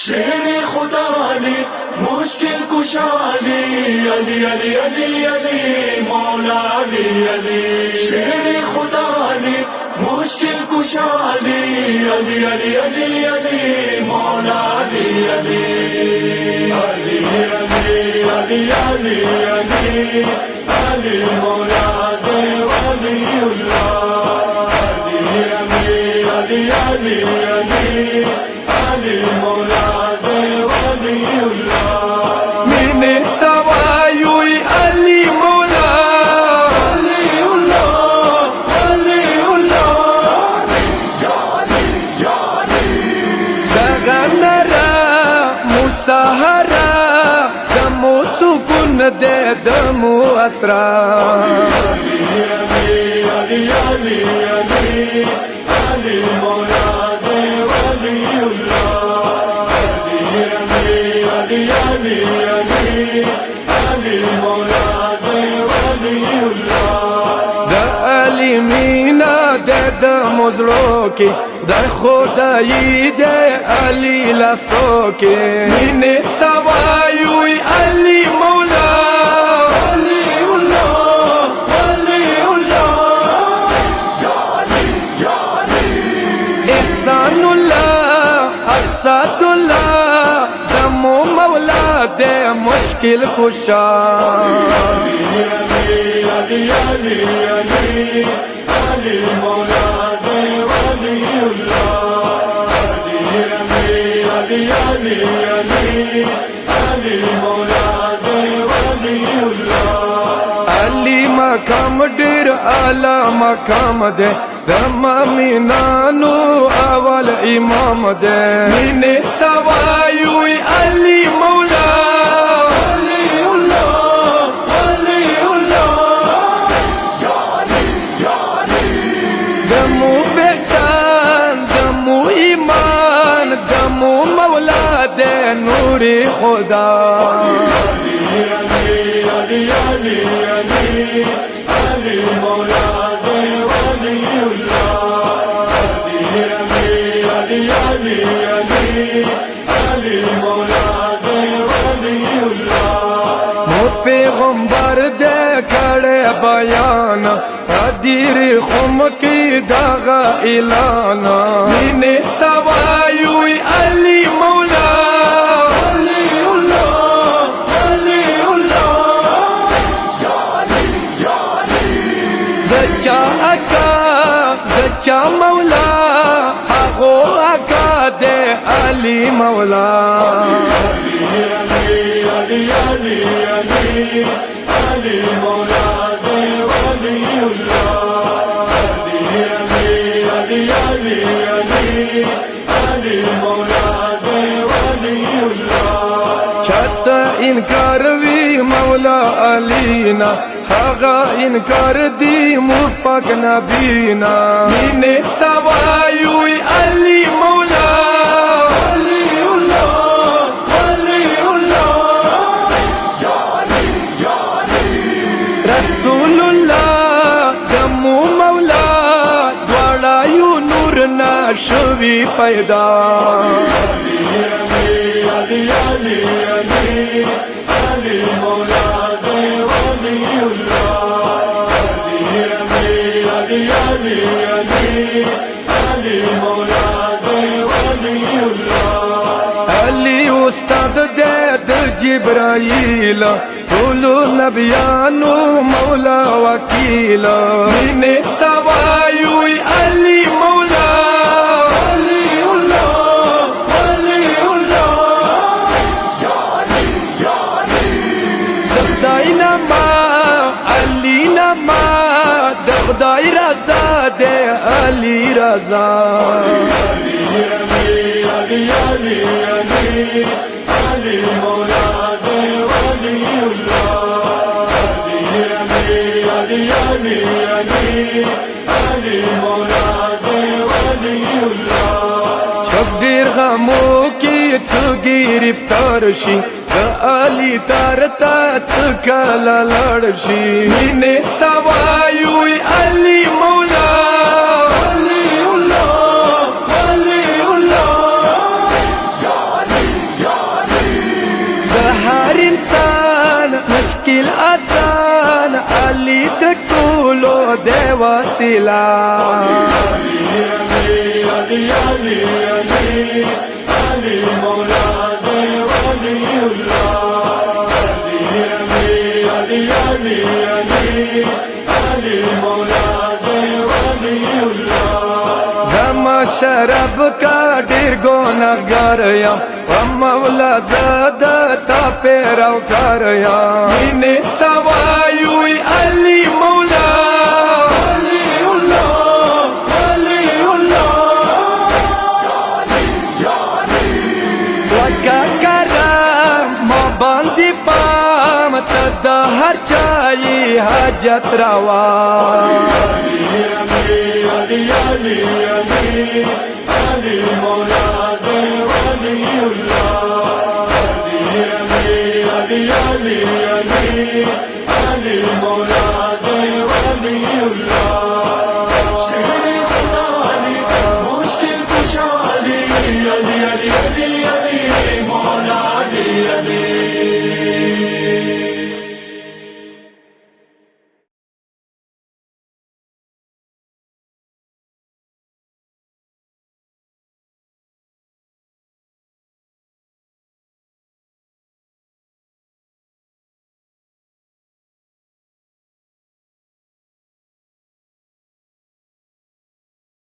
शेर खुदा अली मुश्किल कुशा अली अली अली अली अली मौला अली अली शेर खुदा अली मुश्किल कुशा अली अली अली अली अली मौला अली अली अली अली अली अली अली मौला वलीउल्लाह अली अली अली अली अली मौला वलीउल्लाह मैंने सवायुई अली मौला गगनरा मुसहरा दमो सुकुन दे दमो असरा अली अली अली अली मौला वलीउल्लाह अली अली अली अली मौला वलीउल्लाह अली मीना दे दमोजरो की दर खुदाई दे अली लसो के मैंने सवायुई अली मौला दमो मौला दे मुश्किल कुशा अली अली अली अली मौला वलीउल्लाह अली अली अली अली मौला वलीउल्लाह अली मकाम डेर आला मकाम दे दमा मीनानु अवल इमाम दे मैंने सवायुई अली मौला दमो बेचान दमो ईमान दमो मौला दे नूरी खुदा अली अली अली अली मौला वलीउल्लाह अली अली अली अली मौला वलीउल्लाह पैगंबर दे खड़े बयान अदीर खुम की दागा इलाना मैंने सवायुई अली मौला ज़चा अका ज़चा मौला हागो अका दे अली मौला अली अली मौला वलीउल्लाह अली अली मौला वलीउल्लाह छत इनकार वी मौला अलीना हागा इनकार दी मुफक नबीना मैंने सवायुई अली मौला शवी पैदा अली अली मौला वलीउल्लाह अली अली मौला वलीउल्लाह अली उस्ताद दे जिब्राईल हुलू नबियानु मौला वकील मैंने सवायुई अली मौला खुदाई रजा दे अली रजा अली मौला वलीउल्लाह अली मौला वलीउल्लाह शब्बीर गमो की गिरफ्तारशी अली तारता कला लड़शी मैंने सवायुई अली मौला वसीला शरब का डिर्गो नगरया मौला ज़दा था पेराव करया इने सवायुई अली मौला लगा करम बंदी पाम तदा हर चाई हजत रवा Ali